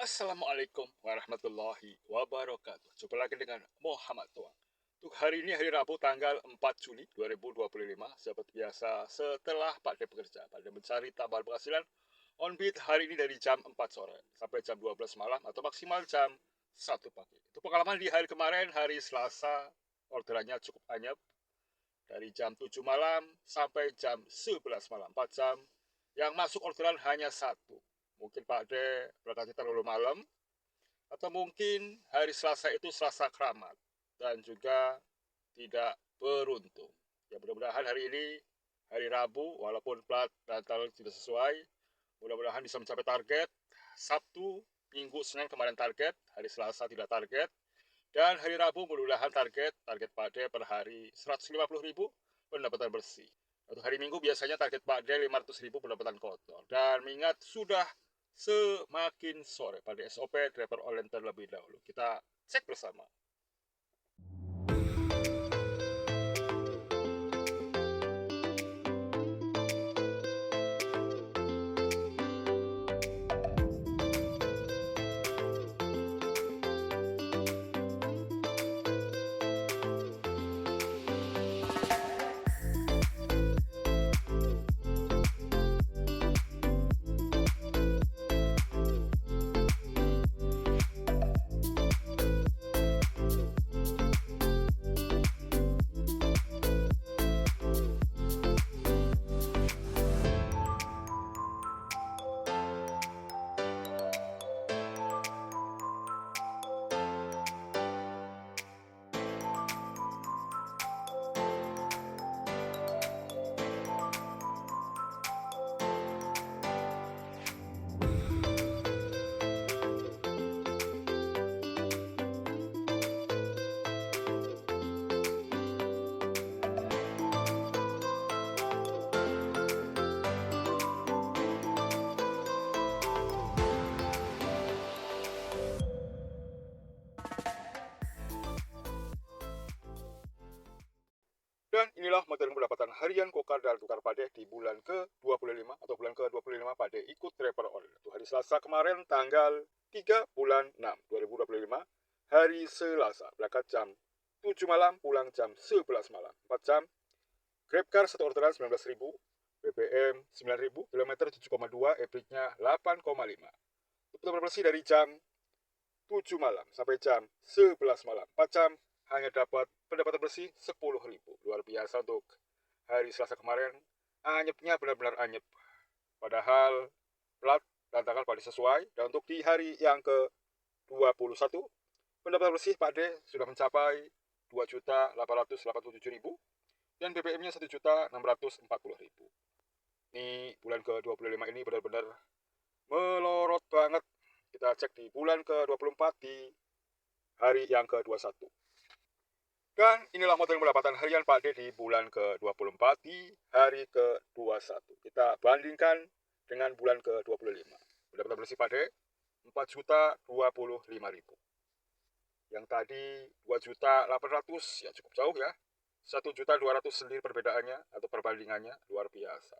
Assalamualaikum warahmatullahi wabarakatuh. Jumpa lagi dengan Muhammad Tuang. Untuk hari ini hari Rabu tanggal 4 Juli 2025. Seperti biasa setelah Pak D bekerja, Pak D mencari tambahan penghasilan on beat hari ini dari jam 4 sore sampai jam 12 malam atau maksimal jam 1 pagi. Itu pengalaman di hari kemarin, hari Selasa, orderannya cukup anyep. Dari jam 7 malam sampai jam 11 malam, 4 jam. Yang masuk orderan hanya satu. Mungkin Pak D berangkatnya terlalu malam, atau mungkin hari Selasa itu Selasa keramat dan juga tidak beruntung. Ya mudah-mudahan hari ini hari Rabu walaupun plat dan tanggal tidak sesuai, mudah-mudahan bisa mencapai target. Sabtu, Minggu, Senin kemarin target, hari Selasa tidak target, dan hari Rabu mudah-mudahan target Pak D per hari 150.000 pendapatan bersih. Untuk hari Minggu biasanya target Pak D 500.000 pendapatan kotor. Dan mengingat sudah semakin sore pada SOP driver online terlebih dahulu. Kita cek bersama. Dan inilah materi pendapatan harian Kokar dan Tukar Pade di bulan ke-25 atau bulan ke-25 Pade ikut driver online. Itu hari Selasa kemarin tanggal 3 bulan 6 2025, hari Selasa, berangkat jam 7 malam, pulang jam 11 malam, 4 jam. Grabcar satu orderan 19.000, BBM 9.000, kilometer 7,2, average-nya 8,5. Pendapatan bersih dari jam 7 malam sampai jam 11 malam, 4 jam, hanya dapat pendapatan bersih 10.000. Luar biasa untuk hari Selasa kemarin. Anyepnya benar-benar anyep. Padahal plat dan tanggal Pak D sesuai. Dan untuk di hari yang ke-21, pendapatan bersih Pak D sudah mencapai 2.887.000 dan BBM-nya 1.640.000. Ini bulan ke-25 ini benar-benar melorot banget. Kita cek di bulan ke-24 di hari yang ke-21. Dan inilah model pendapatan harian Pak D di bulan ke-24 di hari ke-21. Kita bandingkan dengan bulan ke-25. Pendapatan bersih Pak D 4.025.000. Yang tadi 2.800.000 ya cukup jauh ya. 1.200.000 sendiri perbedaannya atau perbandingannya, luar biasa.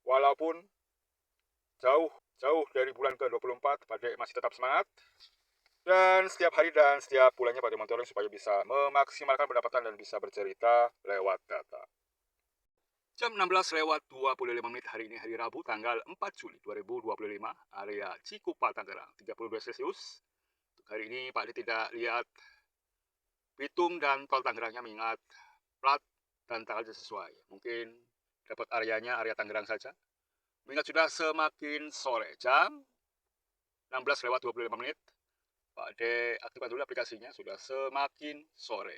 Walaupun jauh dari bulan ke-24, Pak D masih tetap semangat. Dan setiap hari dan setiap bulannya pada monitoring supaya bisa memaksimalkan pendapatan dan bisa bercerita lewat data. Jam 16 lewat 25 menit hari ini hari Rabu tanggal 4 Juli 2025, area Cikupa Tangerang 32 Celcius. Untuk hari ini Pak D tidak lihat Bitung dan tol Tangerangnya mengingat plat dan tanggalnya sesuai. Mungkin dapat areanya area Tangerang saja. Mengingat sudah semakin sore, jam 16 lewat 25 menit. Pak D aktifkan dulu aplikasinya, sudah semakin sore.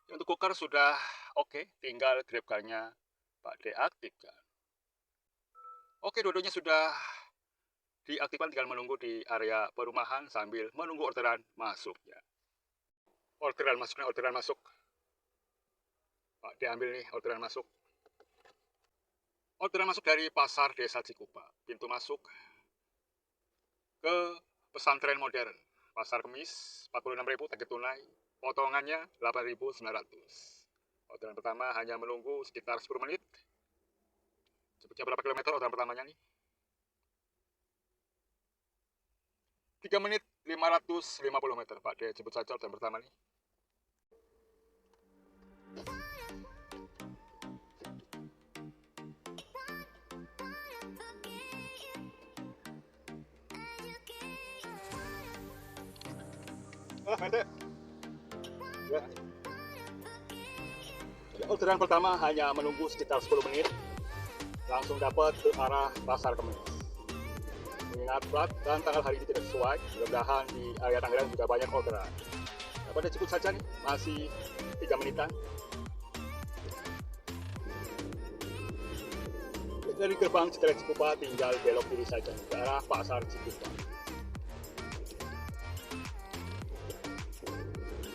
Untuk Kokar sudah oke, tinggal Grabcar-nya Pak D aktifkan. Oke, dua-duanya sudah diaktifkan, tinggal menunggu di area perumahan sambil menunggu orderan masuknya. Orderan masuk. Pak D ambil nih orderan masuk. Orderan masuk dari Pasar Desa Cikupa, pintu masuk ke pesantren modern. Pasar Kemis 46.000 target tunai, potongannya 8.900. Orderan pertama hanya menunggu sekitar 10 menit. Cepatnya berapa kilometer orderan pertamanya nih? 3 menit 550 meter. Pak De jemput saja orderan pertama nih. Pendek. Ya. Orderan pertama hanya menunggu sekitar 10 menit. Langsung dapat ke arah Pasar Kemis. Mengingat plat dan tanggal hari ini tidak sesuai, mudah-mudahan di area Tangerang juga banyak orderan. Nah, pada cukup saja nih, masih 3 menitan. Dari gerbang Citra Cikupa tinggal belok kiri saja ke arah Pasar Cikupa.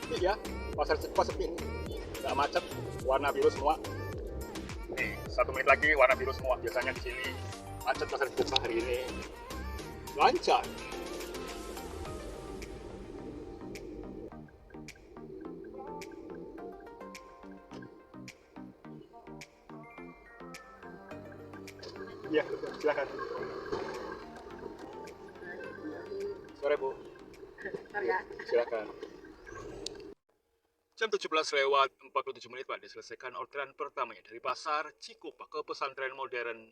Sepi ya, Pasar Cikupa sepi, nggak macet, warna biru semua. Nih, 1 menit lagi warna biru semua. Biasanya di sini macet Pasar Cikupa, hari ini lancar. Iya, silakan. Sore Bu. Silakan. Jam 17 lewat 47 menit Pak diselesaikan orderan pertamanya dari Pasar Cikupa ke Pesantren Modern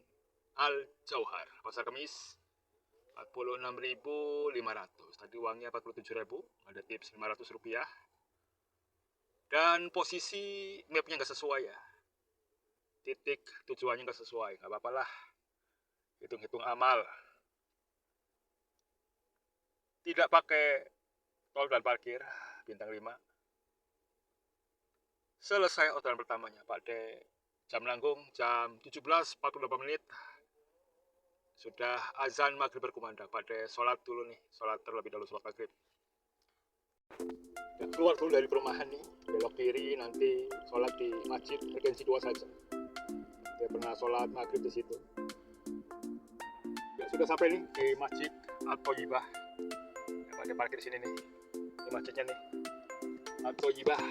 Al Jauhar, Pasar Kemis. 46.500. Tadi uangnya 47.000, ada tips 500 rupiah. Dan posisi mapnya nggak sesuai ya. Titik tujuannya nggak sesuai, nggak apa-apa lah. Hitung-hitung amal. Tidak pakai tol dan parkir, bintang 5. Selesai orderan pertamanya, Pak De. Jam Langgung, jam 17.48 menit. Sudah azan maghrib berkumandang. Pak De sholat dulu nih, sholat terlebih dahulu, sholat maghrib. Ya, keluar dulu dari perumahan nih, belok kiri, nanti sholat di masjid Regensi 2 saja. Saya pernah sholat maghrib di situ. Ya, sudah sampai nih di Masjid At-Thayyibah. Ya, Pak De parkir di sini nih, di masjidnya nih, At-Thayyibah.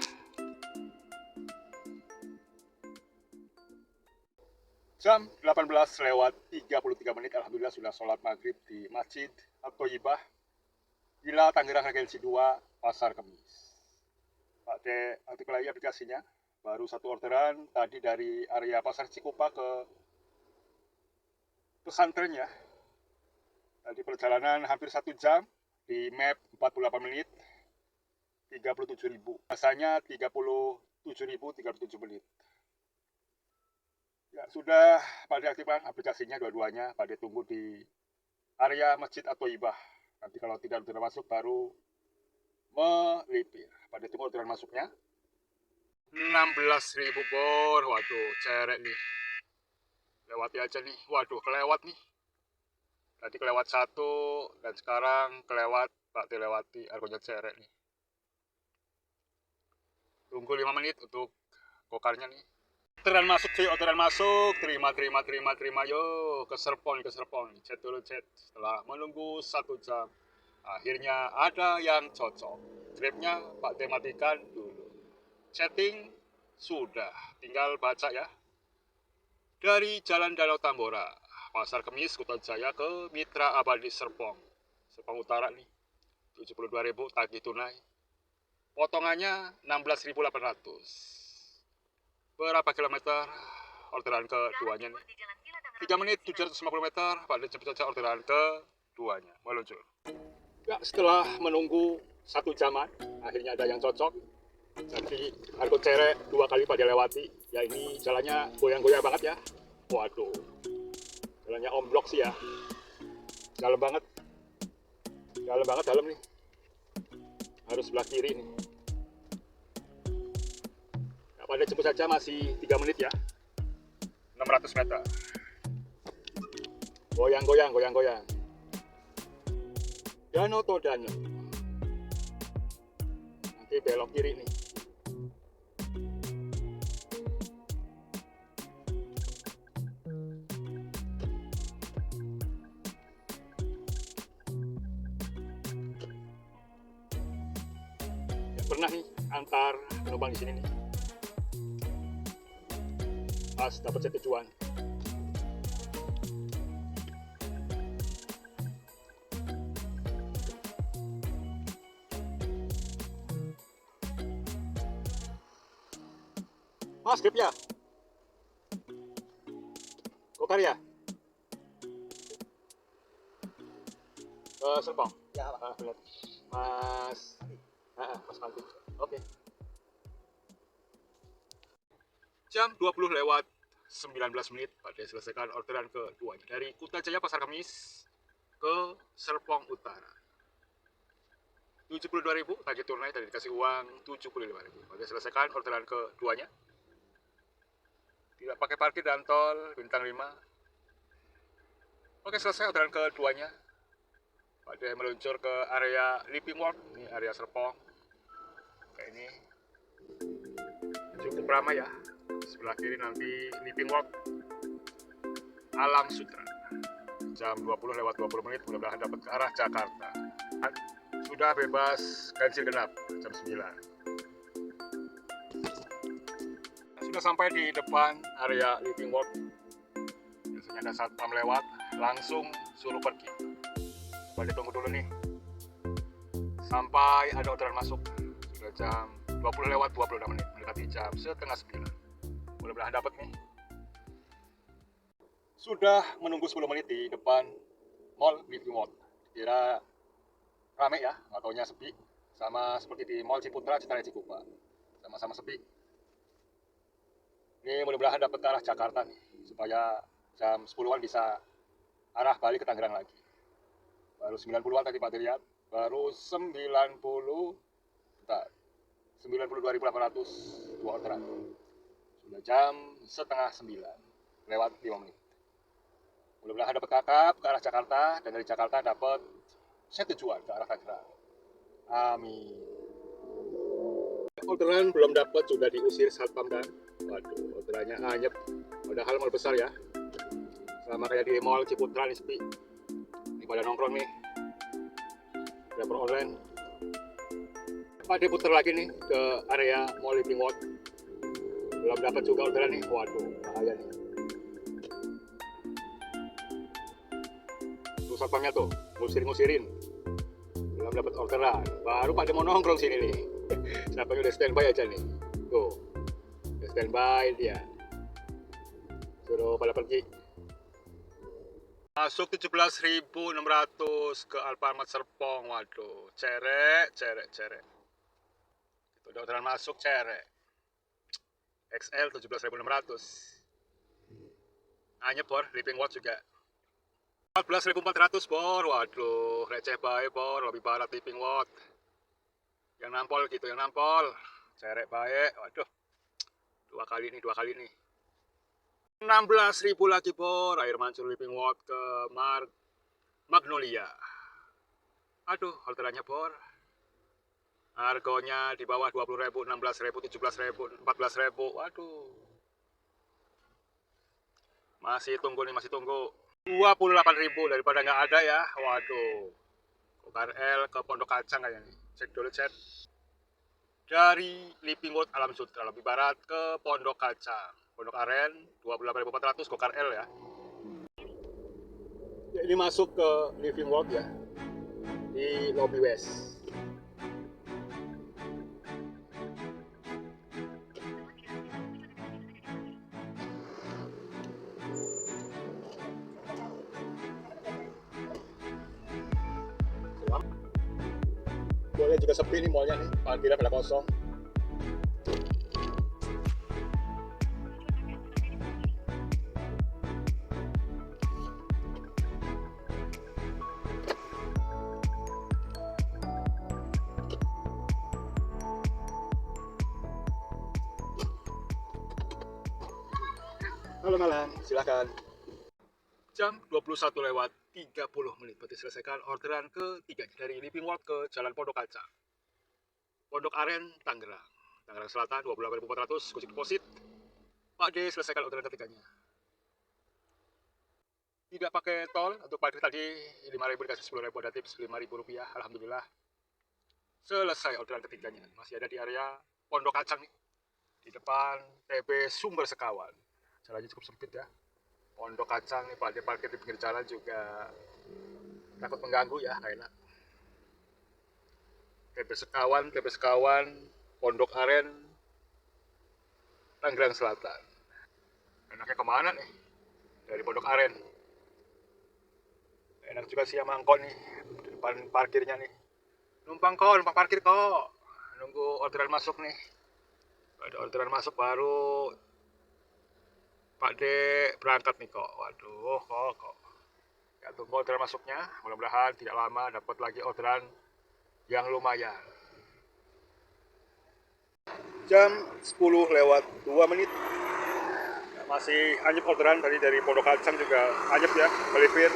Jam 18 lewat 33 menit, alhamdulillah sudah sholat maghrib di Masjid At-Thayyibah, Villa Tangerang Regensi 2, Pasar Kemis. Pak De aktifkan lagi aplikasinya. Baru 1 orderan tadi dari area Pasar Cikupa ke pesantrennya. Tadi perjalanan hampir 1 jam, di map 48 menit, 37.000. Biasanya 37.037 menit. Ya, sudah Pak De aktifkan aplikasinya dua-duanya. Pak De tunggu di area Masjid At-Thayyibah. Nanti kalau tidak orderan masuk baru melipir. Pak De tunggu orderan masuknya. 16.000 bor. Waduh, cerek nih. Lewati aja nih. Waduh, kelewat nih. Tadi kelewat 1 dan sekarang kelewat. Pak De lewati, argonya cerek nih. Tunggu 5 menit untuk kokarnya nih. Orderan masuk sih, orderan masuk. Terima. Yo, ke Serpong. Chat dulu chat. Setelah menunggu 1 jam, akhirnya ada yang cocok. Grabnya Pak De matikan dulu. Chatting sudah, tinggal baca ya. Dari Jalan Danau Tambora, Pasar Kemis, Kota Jaya ke Mitra Abadi Serpong. Serpong Utara nih. 72.000 tagih tunai. Potongannya 16.800. Berapa kilometer orderan keduanya nih? 3 menit 750 meter. Pak De cepat saja orderan keduanya meluncur. Ya, setelah menunggu 1 jaman, akhirnya ada yang cocok. Jadi argo cerek 2 kali Pak De lewati. Ya, ini jalannya goyang-goyang banget ya. Waduh, jalannya omblok sih ya. Dalam banget dalam nih. Harus sebelah kiri nih. Pada cepat saja masih 3 menit ya. 600 meter. Goyang. Danau Todano. Nanti belok kiri nih. Ya, pernah nih antar penumpang di sini nih. Pas dapat set tujuan. Mas, grip ya? Gokar ya? Serpong? Ya, Pak. Benar. Mas... Mas Malti. Oke. Jam 20 lewat 19 menit pada selesaikan orderan kedua dari Kuta Jaya Pasar Kemis ke Serpong Utara. 72.000 tagih tunai tadi dikasih uang 75.000. Pada selesaikan orderan keduanya. Tidak pakai parkir dan tol bintang 5. Oke, selesai orderan keduanya. Pada meluncur ke area Living World, ini area Serpong. Kayak ini cukup ramai ya. Sebelah kiri nanti Living World Alam Sutra. Jam 20 lewat 20 menit mudah-mudahan dapat ke arah Jakarta. Sudah bebas ganjil genap jam 9. Sudah sampai di depan area Living World. Biasanya ada satpam lewat, langsung suruh pergi. Coba ditunggu dulu nih sampai ada orderan masuk. Sudah jam 20 lewat 26 menit, mendekati jam setengah 9. Mudah-mudahan dapat nih. Sudah menunggu 10 menit di depan Mall Living World. Kira rame ya, nggak taunya sepi. Sama seperti di Mall Ciputra, Citaraya Cikupa. Sama-sama sepi. Ini mudah-mudahan dapat ke arah Jakarta nih, supaya jam 10-an bisa arah balik ke Tangerang lagi. Baru 90-an tadi Pak dilihat, baru 92.800 dua orderan. Sudah jam setengah 9 lewat 5 menit. Mudah-mudahan dapat kakap ke arah Jakarta, dan dari Jakarta dapat set tujuan ke arah Tangerang. Amin. Orderan belum dapat, sudah diusir satpam dan waduh, orderannya anyep. Padahal mal besar ya. Sama kayak di Mall Ciputra nih sepi. Ini pada nongkrong nih. Dapur online. Pak dia putar lagi nih ke area Mall Living World. Belum dapat juga orderan nih. Waduh, bahaya nih. Tuh satpamnya tuh, ngusir-ngusirin. Belum dapat orderan. Baru pada mau nongkrong sini nih. Satpamnya udah standby aja nih. Tuh, udah standby dia. Suruh pada pergi. Masuk 17.600 ke Alfamart Serpong. Waduh, cerek. Itu udah orderan masuk cerek. XL 17.600. Anyep bor, Living World juga 14.400 bor. Waduh, receh baik bor, lebih barat Living World. Yang nampol gitu, yang nampol. Cerek baik, waduh. Dua kali nih. 16.000 lagi bor, air mancur Living World ke Magnolia. Aduh, orderannya bor. Harganya di bawah 20.000, 16.000, 17.000, 14.000. Waduh. Masih tunggu. 28.000 daripada nggak ada ya. Waduh. Gokar L ke Pondok Kacang kayaknya nih. Cek dulu chat. Dari Living World Alam Sutra lebih barat ke Pondok Kacang. Pondok Aren 28.400 Gokar L ya. Ini masuk ke Living World ya. Di lobby West. Mallnya juga sepi nih, mallnya nih, parkirnya pada kosong. Halo malam, silahkan. Jam 21 lewat 30 menit berarti selesaikan orderan ketiga dari Living World ke Jalan Pondok Kacang. Pondok Aren, Tangerang. Tangerang Selatan 28.400 kunci deposit. Pak D selesaikan orderan ketiganya. Tidak pakai tol, untuk parkir tadi 5.000 dikasih 10.000, ada tips 5.000 rupiah. Alhamdulillah. Selesai orderan ketiganya. Masih ada di area Pondok Kacang nih. Di depan TB Sumber Sekawan. Jalannya cukup sempit ya. Pondok Kacang nih, Pak, dia parkir di pinggir jalan juga takut mengganggu ya, gak enak. TB Sekawan, Pondok Aren, Tangerang Selatan. Enaknya kemana nih? Dari Pondok Aren. Enak juga sih sama angkot nih, di depan parkirnya nih. Numpang parkir kok. Nunggu orderan masuk nih. Ada orderan masuk baru Pak D berangkat nih kok. Waduh, kok. Ya tunggu orderan masuknya. Mudah-mudahan tidak lama dapat lagi orderan yang lumayan. Jam 10 lewat 2 menit. Masih anyep orderan tadi dari Pondok Kacang juga anyep ya, melipir.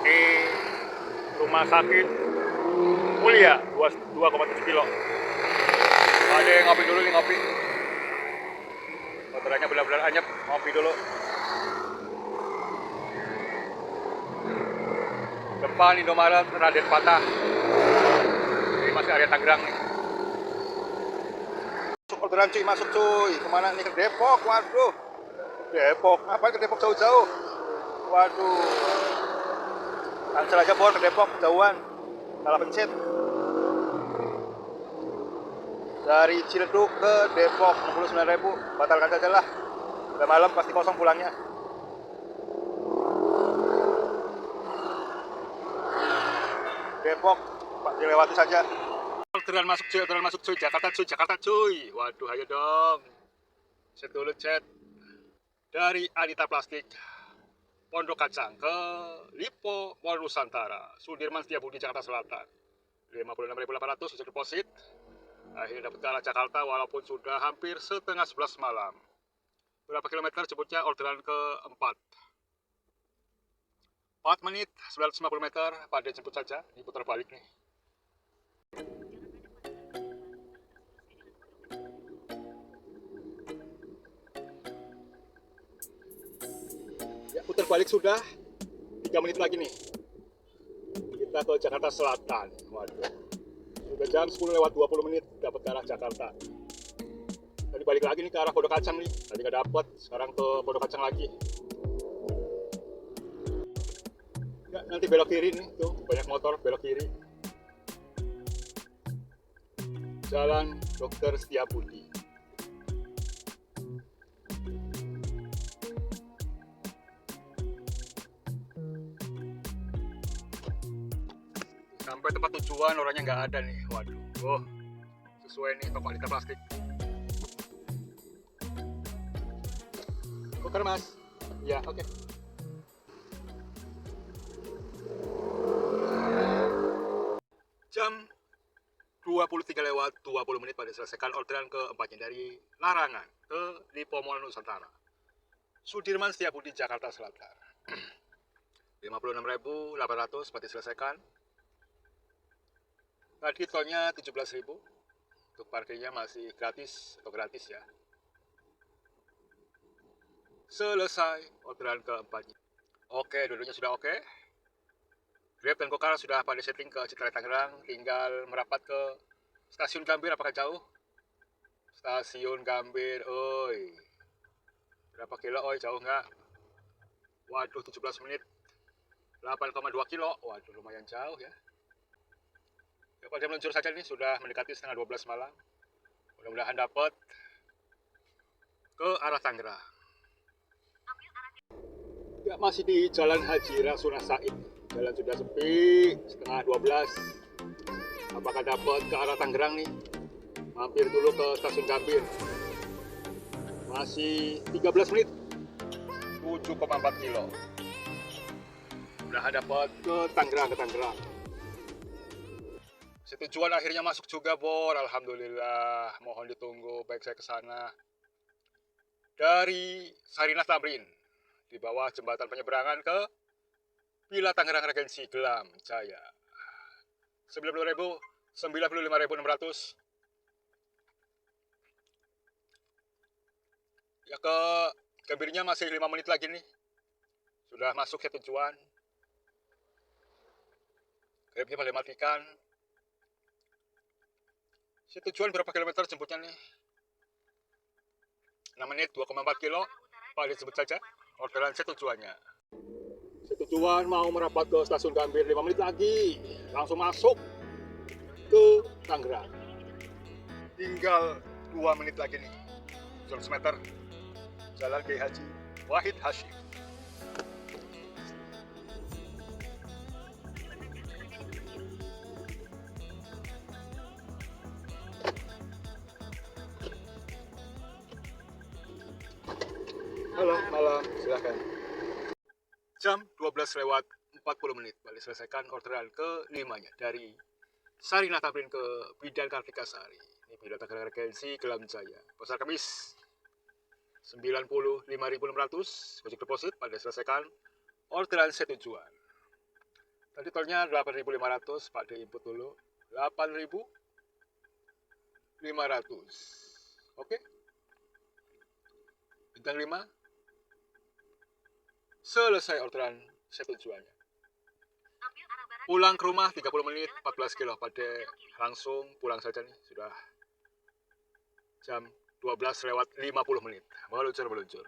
Ini rumah sakit Mulia 2,7 kilo. Ada ngopi dulu nih, ngopi. Orderannya benar-benar anyep, ngopi dulu. Depan Indomaret Raden Patah. Ini masih area Tangerang nih. Masuk orderan cuy, masuk cuy. Kemana nih? Ke Depok, waduh. Depok, ngapain ke Depok jauh-jauh? Waduh. Cancel aja Bor, ke Depok, jauhan. Salah pencet. Dari Ciledug ke Depok 69.000, batalkan saja lah. Udah malam pasti kosong pulangnya. Depok, Pak dilewati saja. Orderan masuk cuy, Jakarta cuy. Waduh, ayo dong. Chat dulu chat. Dari Anita Plastik, Pondok Kacang ke Lipo Mall Nusantara, Sudirman Setiabudi Jakarta Selatan. 56.800 sejak deposit. Akhirnya dapat ke arah Jakarta walaupun sudah hampir setengah 11 malam. Berapa kilometer jemputnya orderan keempat. 4 menit, 950 meter, pada jemput saja, diputar balik nih. Ya, putar balik sudah, 3 menit lagi nih. Kita ke Jakarta Selatan, waduh. Sudah jam 10 lewat 20 menit, dapat ke arah Jakarta. Tadi balik lagi nih ke arah Pondok Kacang nih, tadi nggak dapet, sekarang ke Pondok Kacang lagi. Ya, nanti belok kiri nih, tuh banyak motor belok kiri. Jalan Dr. Setiabudi. Sampai tempat tujuan orangnya nggak ada nih, waduh. Oh, sesuai nih toko Anita Plastik. Tukar mas? Ya, oke. Jam 23 lewat 20 menit pada selesaikan orderan keempatnya dari Larangan ke Lipo Mall Nusantara, Sudirman Setiabudi Jakarta Selatan. 56.800 pada selesaikan. Tadi tolnya 17.000. Untuk parkirnya masih gratis atau gratis ya. Selesai orderan keempatnya. Oke, dulunya sudah oke. Grab dan Gokar sudah pada setting ke Citra Tangerang, tinggal merapat ke Stasiun Gambir. Apakah jauh? Stasiun Gambir, oi. Berapa kilo, oi, jauh nggak? Waduh, 17 menit. 8,2 kilo, waduh lumayan jauh ya. Ya, pada meluncur saja nih, sudah mendekati setengah 12 malam. Mudah-mudahan dapat ke arah Tangerang. Ya, masih di Jalan Haji Rasuna Said. Jalan sudah sepi, setengah 12. Apakah dapat ke arah Tangerang nih? Mampir dulu ke Stasiun Gambir. Masih 13 menit. 7,4 kilo. Udah dapat ke Tangerang. Tujuan akhirnya masuk juga Bor, alhamdulillah. Mohon ditunggu, baik saya ke sana. Dari Sarinah Tamrin, di bawah jembatan penyeberangan ke Villa Tangerang Regensi Gelam Jaya. 95.600. Ya, ke Gambirnya masih 5 menit lagi nih. Sudah masuk ke tujuan. Grabnya boleh matikan. Tujuan berapa kilometer jemputnya nih? 6 menit, 2,4 kilo. Pak, disebut saja orderan tujuannya. Tujuan mau merapat ke Stasiun Gambir, 5 menit lagi. Langsung masuk ke Tangerang. Tinggal 2 menit lagi nih. meter, Jalan Kiai Haji Wahid Hasyim. Halo, malam, silakan. Jam 12 lewat 40 menit, baru selesaikan orderan ke-5-nya dari Sarina Tamrin ke Bidan Kartika Sari. Ini Bidan Kartika Regensi Gelam Jaya. Pasar Kemis 95.600 wajib deposit pada selesaikan orderan setujuan. Tadi tolnya 8.500, Pak D input dulu 8.500. Oke. Bintang 5. Selesai orderan setujuannya. Pulang ke rumah 30 menit 14 kilo, pada langsung pulang saja nih, sudah jam 12 lewat 50 menit. Meluncur.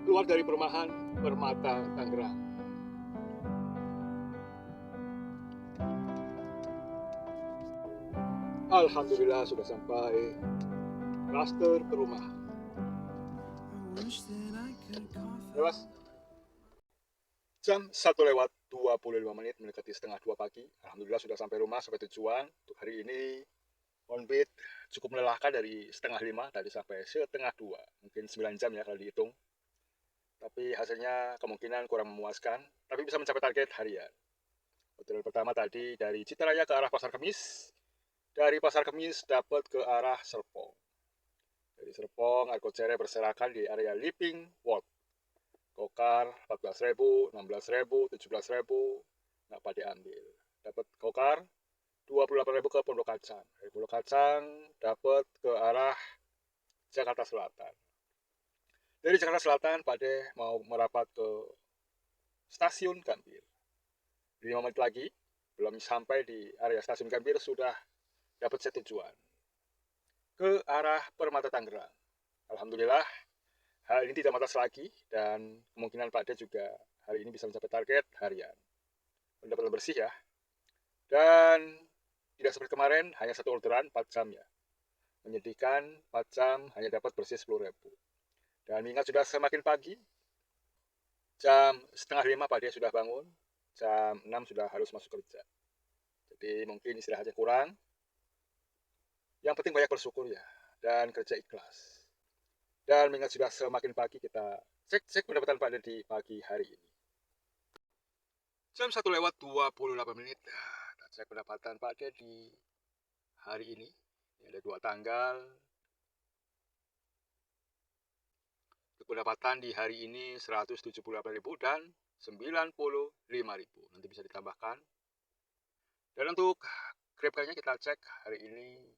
Keluar dari perumahan Permata Tangerang. Alhamdulillah sudah sampai klaster perumahan. Bebas. Jam 1 lewat 25 menit mendekati setengah 2 pagi. Alhamdulillah sudah sampai rumah, sampai tujuan. Untuk hari ini on beat cukup melelahkan, dari setengah 5 tadi sampai setengah 2. Mungkin 9 jam ya kalau dihitung. Tapi hasilnya kemungkinan kurang memuaskan, tapi bisa mencapai target harian. Orderan pertama tadi dari Citaraya ke arah Pasar Kemis. Dari Pasar Kemis dapat ke arah Serpong. Dari Serpong, Argo Cere berserakan di area Liping World. Gokar 14.000, 16.000, 17.000, nggak pada diambil. Dapat gokar 28.000 ke Pondok Kacang. Dari Pondok Kacang dapat ke arah Jakarta Selatan. Dari Jakarta Selatan, Pak De mau merapat ke stasiun Gambir. 5 menit lagi, belum sampai di area stasiun Gambir, sudah dapat set tujuan ke arah Permata Tangerang. Alhamdulillah, hal ini tidak matas lagi, dan kemungkinan Pak De juga hari ini bisa mencapai target harian. Pendapatan bersih ya. Dan tidak seperti kemarin, hanya satu orderan 4 jam ya. Menyedihkan, 4 jam hanya dapat bersih 10.000. Dan ingat sudah semakin pagi, jam setengah 5 Pak De sudah bangun, jam 6 sudah harus masuk kerja. Jadi mungkin istirahatnya kurang. Yang penting banyak bersyukur ya, dan kerja ikhlas. Dan mengingat sudah semakin pagi, kita cek pendapatan Pak De di pagi hari ini. Jam 1 lewat 28 menit, kita cek pendapatan Pak De di hari ini. Ini ada 2 tanggal. Pendapatan di hari ini 178.000 dan 95.000. Nanti bisa ditambahkan. Dan untuk GrabCar-nya kita cek hari ini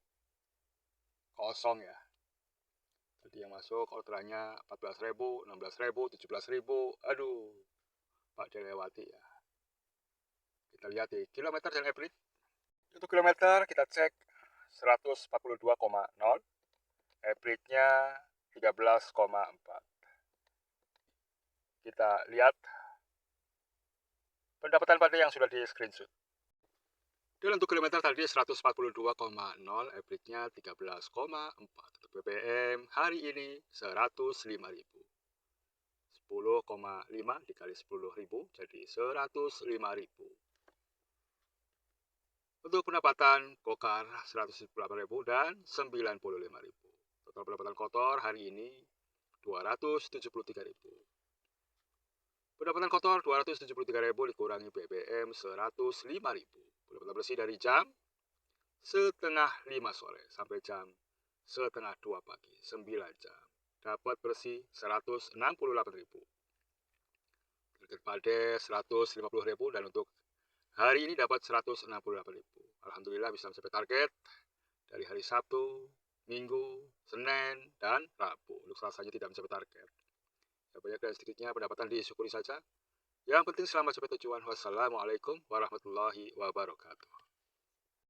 kosong ya. Tadi yang masuk orderannya 14.000, 16.000, 17.000. Aduh, Pak De lewati ya. Kita lihat di kilometer dan average. Untuk kilometer kita cek 142,0. Average-nya 13,4. Kita lihat pendapatan Pak De yang sudah di screenshot. Dan untuk kilometer tadi 142,0, average-nya 13,4. Untuk BBM hari ini 105.000. 10,5 dikali 10.000 jadi 105.000. Untuk pendapatan Gokar 118.000 dan 95.000. Total pendapatan kotor hari ini 273.000. Pendapatan kotor 273.000 dikurangi BBM 105.000. Pendapatan bersih dari jam setengah 5 sore sampai jam setengah 2 pagi, 9 jam. Dapat bersih 168.000. Target Pak De 150.000, dan untuk hari ini dapat 168.000. Alhamdulillah bisa mencapai target dari hari Sabtu, Minggu, Senin, dan Rabu. Untuk Selasanya tidak mencapai target. Ya, banyak dan sedikitnya pendapatan disyukuri saja. Yang penting selamat sampai tujuan. Wassalamualaikum warahmatullahi wabarakatuh.